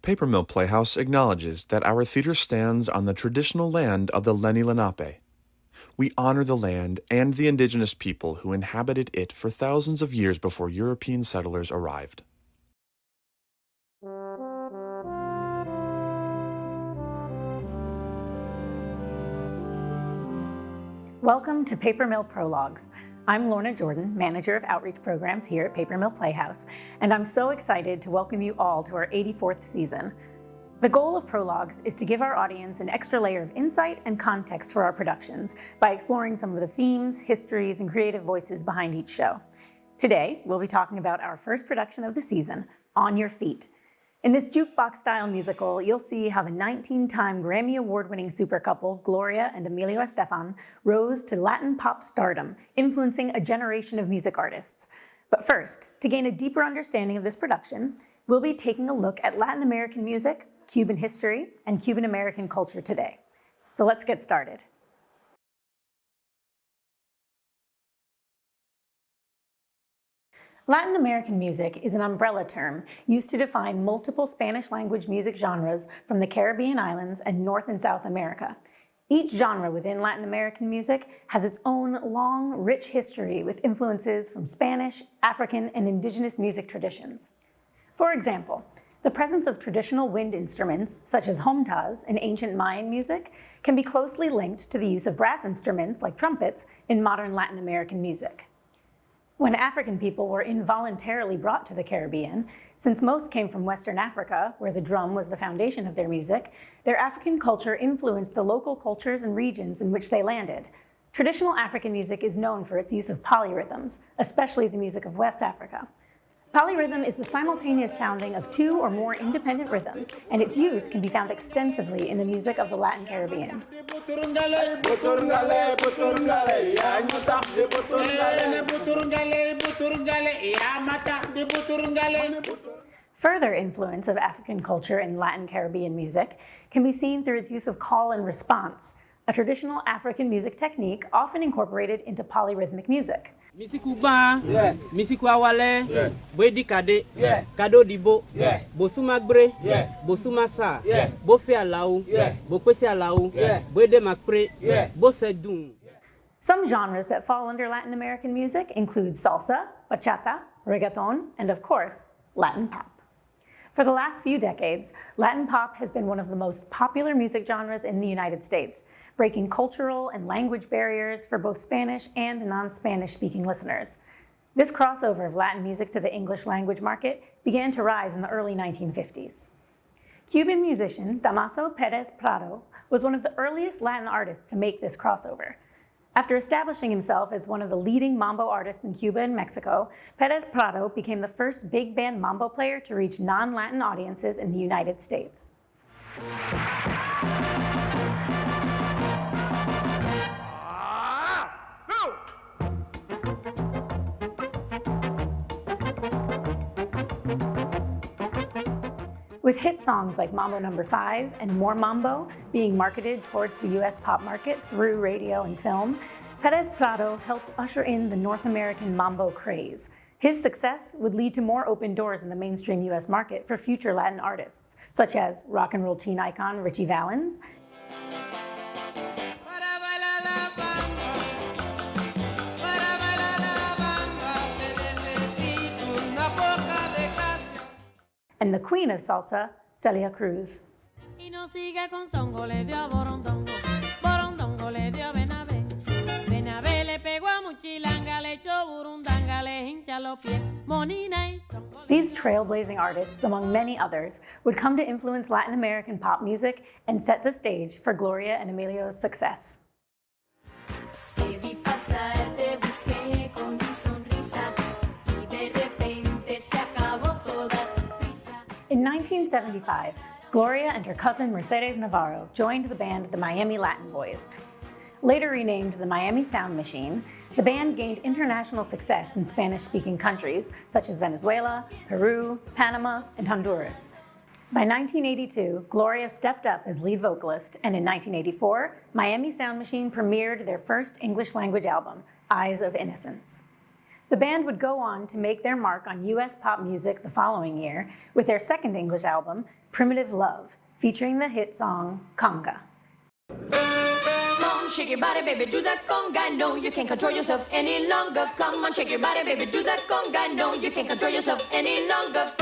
Paper Mill Playhouse acknowledges that our theater stands on the traditional land of the Lenni Lenape. We honor the land and the indigenous people who inhabited it for thousands of years before European settlers arrived. Welcome to Paper Mill Prologues. I'm Lorna Jordan, Manager of Outreach Programs here at Paper Mill Playhouse, and I'm so excited to welcome you all to our 84th season. The goal of Prologues is to give our audience an extra layer of insight and context for our productions by exploring some of the themes, histories, and creative voices behind each show. Today, we'll be talking about our first production of the season, On Your Feet. In this jukebox-style musical, you'll see how the 19-time Grammy Award-winning super couple, Gloria and Emilio Estefan, rose to Latin pop stardom, influencing a generation of music artists. But first, to gain a deeper understanding of this production, we'll be taking a look at Latin American music, Cuban history, and Cuban American culture today. So let's get started. Latin American music is an umbrella term used to define multiple Spanish-language music genres from the Caribbean islands and North and South America. Each genre within Latin American music has its own long, rich history with influences from Spanish, African, and indigenous music traditions. For example, the presence of traditional wind instruments, such as homtas in ancient Mayan music, can be closely linked to the use of brass instruments, like trumpets, in modern Latin American music. When African people were involuntarily brought to the Caribbean, since most came from Western Africa, where the drum was the foundation of their music, their African culture influenced the local cultures and regions in which they landed. Traditional African music is known for its use of polyrhythms, especially the music of West Africa. Polyrhythm is the simultaneous sounding of two or more independent rhythms, and its use can be found extensively in the music of the Latin Caribbean. Further influence of African culture in Latin Caribbean music can be seen through its use of call and response, a traditional African music technique often incorporated into polyrhythmic music. Misikuba, Misikuawale, Bwedi Kade, Kado Dibo, Bosumagbre, Bosumasa, Bofe Alau, Bokwesi Alau, Bwede Makpre, Bosedun. Some genres that fall under Latin American music include salsa, bachata, reggaeton, and of course, Latin pop. For the last few decades, Latin pop has been one of the most popular music genres in the United States, breaking cultural and language barriers for both Spanish and non-Spanish speaking listeners. This crossover of Latin music to the English language market began to rise in the early 1950s. Cuban musician Damaso Perez Prado was one of the earliest Latin artists to make this crossover. After establishing himself as one of the leading mambo artists in Cuba and Mexico, Perez Prado became the first big band mambo player to reach non-Latin audiences in the United States. With hit songs like Mambo No. 5 and More Mambo being marketed towards the US pop market through radio and film, Perez Prado helped usher in the North American mambo craze. His success would lead to more open doors in the mainstream US market for future Latin artists, such as rock and roll teen icon Richie Valens, and the queen of salsa, Celia Cruz. These trailblazing artists, among many others, would come to influence Latin American pop music and set the stage for Gloria and Emilio's success. In 1975, Gloria and her cousin Mercedes Navarro joined the band the Miami Latin Boys. Later renamed the Miami Sound Machine, the band gained international success in Spanish-speaking countries such as Venezuela, Peru, Panama, and Honduras. By 1982, Gloria stepped up as lead vocalist, and in 1984, Miami Sound Machine premiered their first English-language album, Eyes of Innocence. The band would go on to make their mark on US pop music the following year with their second English album, Primitive Love, featuring the hit song Conga. Come on, shake your body, baby, do that conga. No, you can't control yourself any longer. Come on, shake your body, baby, do that conga. No, you can't control yourself any longer.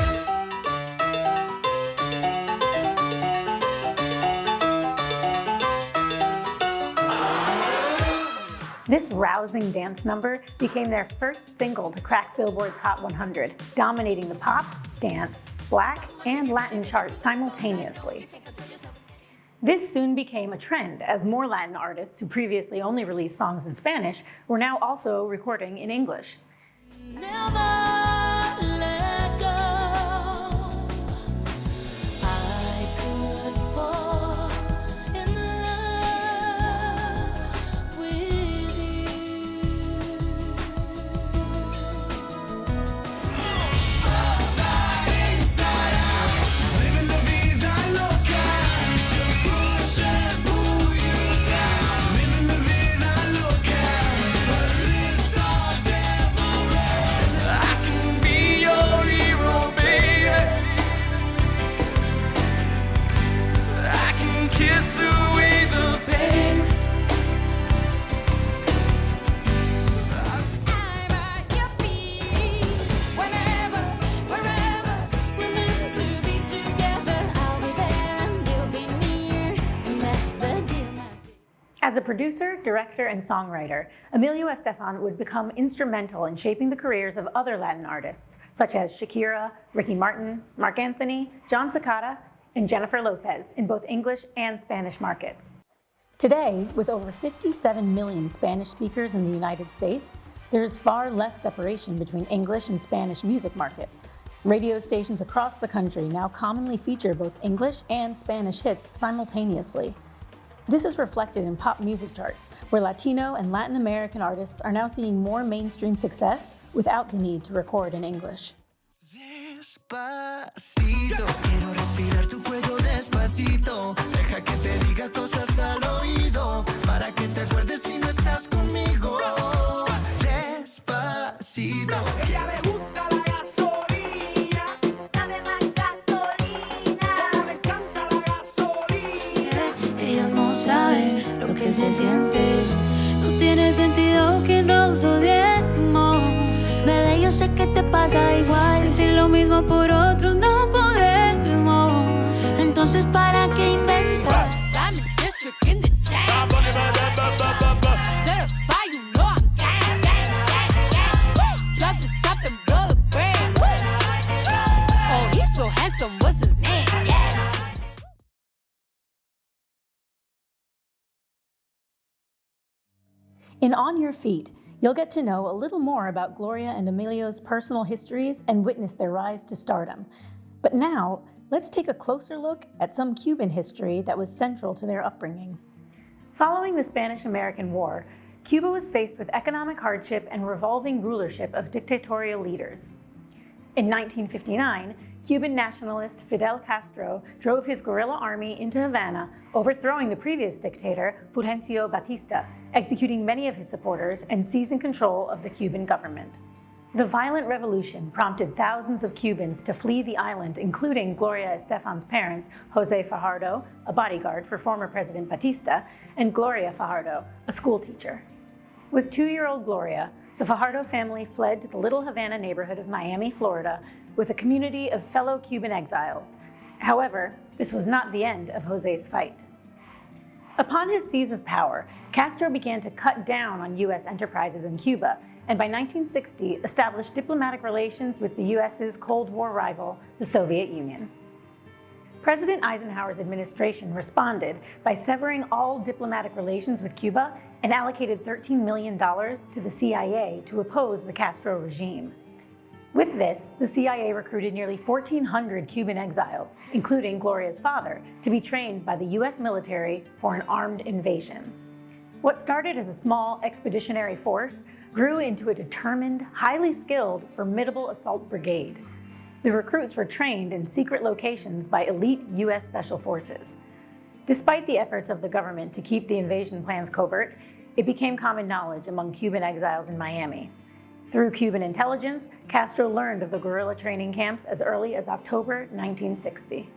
This rousing dance number became their first single to crack Billboard's Hot 100, dominating the pop, dance, Black, and Latin charts simultaneously. This soon became a trend as more Latin artists who previously only released songs in Spanish were now also recording in English. Never let go. I could fall in love with you. Living la vida loca, pull you down. Living la vida loca, her lips are devil red. I can be your hero, baby. I can kiss away the pain. I'm at your feet. Whenever, wherever, we're meant to be together. I'll be there and you'll be near, and that's the deal, my dear. As a producer, director, and songwriter, Emilio Estefan would become instrumental in shaping the careers of other Latin artists, such as Shakira, Ricky Martin, Marc Anthony, John Cicada, and Jennifer Lopez in both English and Spanish markets. Today, with over 57 million Spanish speakers in the United States, there is far less separation between English and Spanish music markets. Radio stations across the country now commonly feature both English and Spanish hits simultaneously. This is reflected in pop music charts, where Latino and Latin American artists are now seeing more mainstream success without the need to record in English. Despacito, quiero respirar tu cuello despacito. Deja que te diga cosas al oído, para que te acuerdes si no estás conmigo. Despacito. Ella le gusta la gasolina. Dame más gasolina. Como le encanta la gasolina. Ellos no saben lo que se siente. No tiene sentido que nos odiemos. Bebé, yo sé que te pasa igual. Sentir lo mismo por otro no podemos. Entonces, ¿para qué inventar? Diamond District in the jam. Certify, you know I'm gang, gang, gang, gang. Drop the top and blow the brand. Oh, he's so handsome, what's his name? Yeah. In On Your Feet, you'll get to know a little more about Gloria and Emilio's personal histories and witness their rise to stardom. But now, let's take a closer look at some Cuban history that was central to their upbringing. Following the Spanish-American War, Cuba was faced with economic hardship and revolving rulership of dictatorial leaders. In 1959, Cuban nationalist Fidel Castro drove his guerrilla army into Havana, overthrowing the previous dictator, Fulgencio Batista, executing many of his supporters and seizing control of the Cuban government. The violent revolution prompted thousands of Cubans to flee the island, including Gloria Estefan's parents, Jose Fajardo, a bodyguard for former President Batista, and Gloria Fajardo, a schoolteacher. With 2-year-old Gloria, the Fajardo family fled to the Little Havana neighborhood of Miami, Florida, with a community of fellow Cuban exiles. However, this was not the end of Jose's fight. Upon his seize of power, Castro began to cut down on U.S. enterprises in Cuba, and by 1960 established diplomatic relations with the U.S.'s Cold War rival, the Soviet Union. President Eisenhower's administration responded by severing all diplomatic relations with Cuba and allocated $13 million to the CIA to oppose the Castro regime. With this, the CIA recruited nearly 1,400 Cuban exiles, including Gloria's father, to be trained by the U.S. military for an armed invasion. What started as a small expeditionary force grew into a determined, highly skilled, formidable assault brigade. The recruits were trained in secret locations by elite U.S. Special Forces. Despite the efforts of the government to keep the invasion plans covert, it became common knowledge among Cuban exiles in Miami. Through Cuban intelligence, Castro learned of the guerrilla training camps as early as October 1960.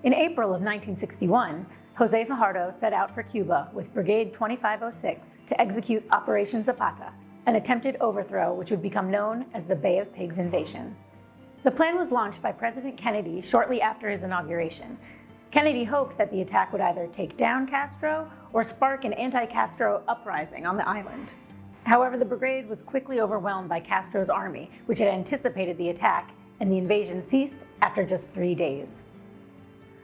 In April of 1961, Jose Fajardo set out for Cuba with Brigade 2506 to execute Operation Zapata, an attempted overthrow which would become known as the Bay of Pigs invasion. The plan was launched by President Kennedy shortly after his inauguration. Kennedy hoped that the attack would either take down Castro or spark an anti-Castro uprising on the island. However, the brigade was quickly overwhelmed by Castro's army, which had anticipated the attack, and the invasion ceased after just 3 days.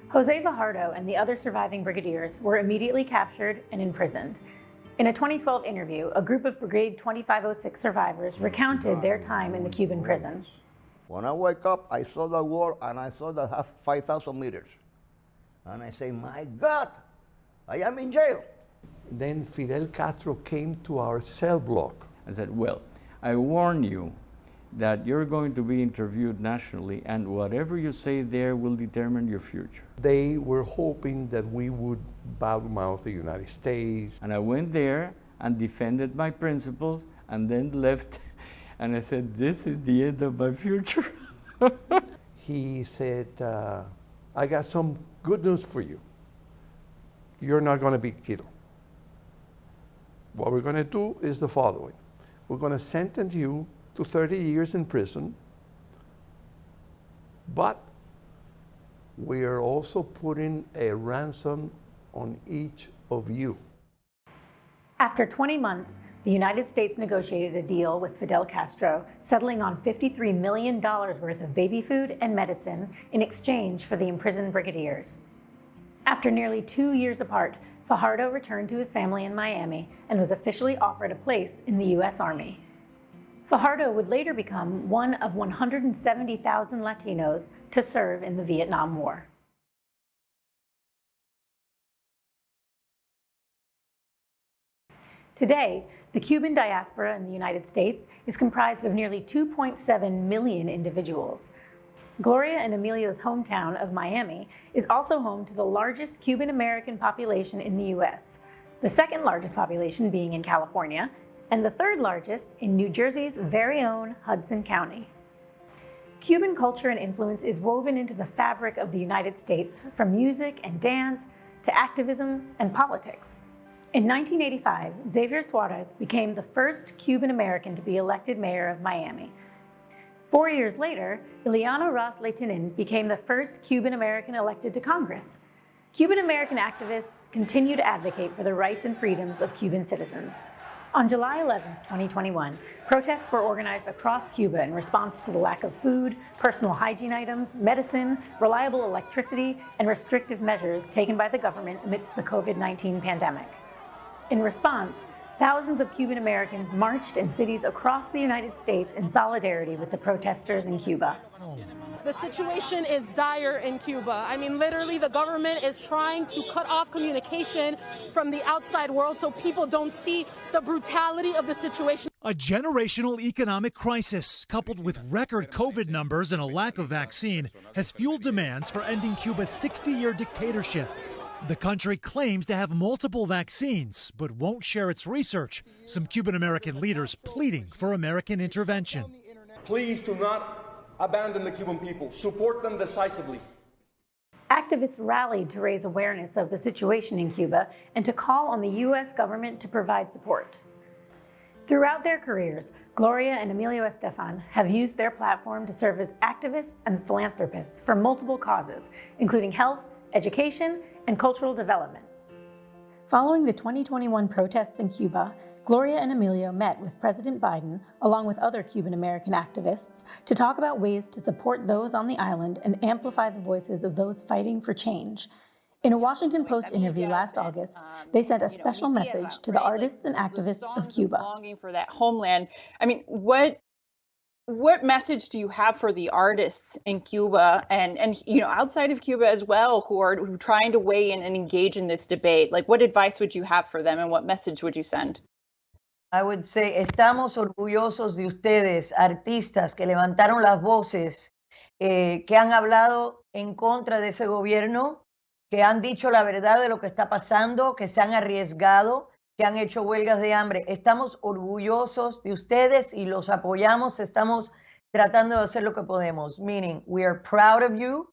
Jose Fajardo and the other surviving brigadiers were immediately captured and imprisoned. In a 2012 interview, a group of Brigade 2506 survivors recounted their time in the Cuban prison. When I wake up, I saw the wall and I saw that have 5,000 meters. And I say, my God, I am in jail. Then Fidel Castro came to our cell block. I said, well, I warn you that you're going to be interviewed nationally, and whatever you say there will determine your future. They were hoping that we would badmouth the United States. And I went there and defended my principles and then left. And I said, this is the end of my future. He said, I got some good news for you. You're not going to be killed. What we're going to do is the following. We're going to sentence you to 30 years in prison, but we are also putting a ransom on each of you. After 20 months, the United States negotiated a deal with Fidel Castro, settling on $53 million worth of baby food and medicine in exchange for the imprisoned brigadiers. After nearly 2 years apart, Fajardo returned to his family in Miami and was officially offered a place in the U.S. Army. Fajardo would later become one of 170,000 Latinos to serve in the Vietnam War. Today, the Cuban diaspora in the United States is comprised of nearly 2.7 million individuals. Gloria and Emilio's hometown of Miami is also home to the largest Cuban American population in the U.S., the second largest population being in California, and the third largest in New Jersey's very own Hudson County. Cuban culture and influence is woven into the fabric of the United States, from music and dance to activism and politics. In 1985, Xavier Suarez became the first Cuban American to be elected mayor of Miami. 4 years later, Ileana Ross Lehtinen became the first Cuban American elected to Congress. Cuban American activists continue to advocate for the rights and freedoms of Cuban citizens. On July 11, 2021, protests were organized across Cuba in response to the lack of food, personal hygiene items, medicine, reliable electricity, and restrictive measures taken by the government amidst the COVID-19 pandemic. In response, thousands of Cuban Americans marched in cities across the United States in solidarity with the protesters in Cuba. The situation is dire in Cuba. I mean, literally, the government is trying to cut off communication from the outside world so people don't see the brutality of the situation. A generational economic crisis, coupled with record COVID numbers and a lack of vaccine, has fueled demands for ending Cuba's 60-year dictatorship. The country claims to have multiple vaccines, but won't share its research. Some Cuban American leaders pleading for American intervention. Please do not abandon the Cuban people. Support them decisively. Activists rallied to raise awareness of the situation in Cuba and to call on the U.S. government to provide support. Throughout their careers, Gloria and Emilio Estefan have used their platform to serve as activists and philanthropists for multiple causes, including health, education, and cultural development. Following the 2021 protests in Cuba, Gloria and Emilio met with President Biden, along with other Cuban American activists, to talk about ways to support those on the island and amplify the voices of those fighting for change. In a Washington Post interview last August, they sent a special message to the artists and activists of Cuba. Longing for that homeland. I mean, what message do you have for the artists in Cuba and outside of Cuba as well who are trying to weigh in and engage in this debate? Like, what advice would you have for them and what message would you send? I would say, estamos orgullosos de ustedes, artistas que levantaron las voces, que han hablado en contra de ese gobierno, que han dicho la verdad de lo que está pasando, que se han arriesgado que han hecho huelgas de hambre. Estamos orgullosos de ustedes y los apoyamos. Estamos tratando de hacer lo que podemos, meaning we are proud of you.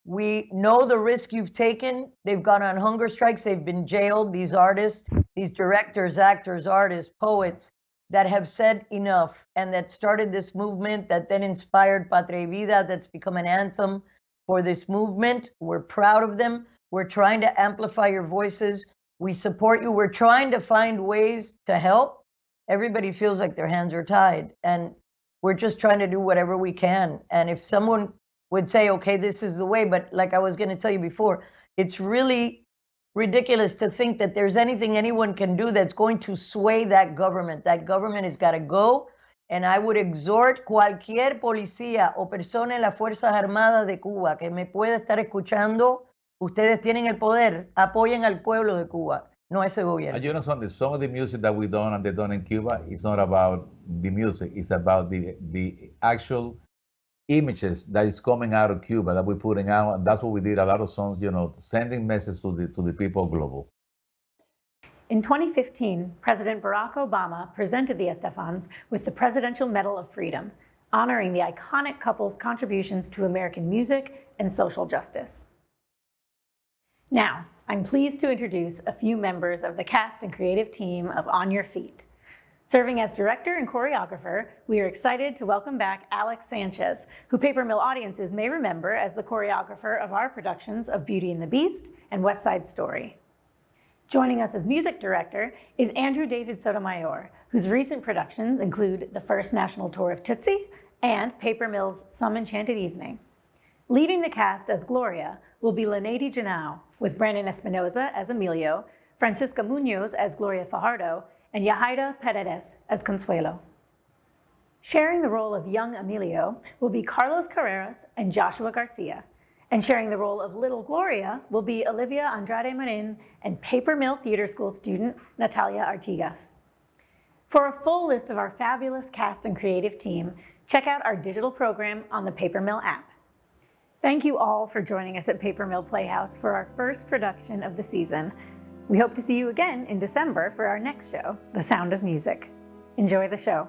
We know the risk you've taken. They've gone on hunger strikes. They've been jailed. These artists, these directors, actors, artists, poets that have said enough and that started this movement that then inspired Patria y Vida, that's become an anthem for this movement. We're proud of them. We're trying to amplify your voices. We support you. We're trying to find ways to help. Everybody feels like their hands are tied, and we're just trying to do whatever we can. And if someone would say, okay, this is the way, but like I was going to tell you before, it's really ridiculous to think that there's anything anyone can do that's going to sway that government. That government has got to go. And I would exhort cualquier policía o persona en las Fuerzas Armadas de Cuba que me pueda estar escuchando, ustedes tienen el poder, apoyen al pueblo de Cuba, no a ese gobierno. You know something, some of the music that we done and they done in Cuba is not about the music, it's about the actual images that is coming out of Cuba that we're putting out, and that's what we did, a lot of songs, you know, sending messages to the people global. In 2015, President Barack Obama presented the Estefans with the Presidential Medal of Freedom, honoring the iconic couple's contributions to American music and social justice. Now, I'm pleased to introduce a few members of the cast and creative team of On Your Feet. Serving as director and choreographer, we are excited to welcome back Alex Sanchez, who Paper Mill audiences may remember as the choreographer of our productions of Beauty and the Beast and West Side Story. Joining us as music director is Andrew David Sotomayor, whose recent productions include the first national tour of Tootsie and Paper Mill's Some Enchanted Evening. Leading the cast as Gloria will be Lenady Janau, with Brandon Espinoza as Emilio, Francisca Munoz as Gloria Fajardo, and Yahaira Paredes as Consuelo. Sharing the role of young Emilio will be Carlos Carreras and Joshua Garcia, and sharing the role of little Gloria will be Olivia Andrade Marin and Paper Mill Theater School student Natalia Artigas. For a full list of our fabulous cast and creative team, check out our digital program on the Paper Mill app. Thank you all for joining us at Paper Mill Playhouse for our first production of the season. We hope to see you again in December for our next show, The Sound of Music. Enjoy the show.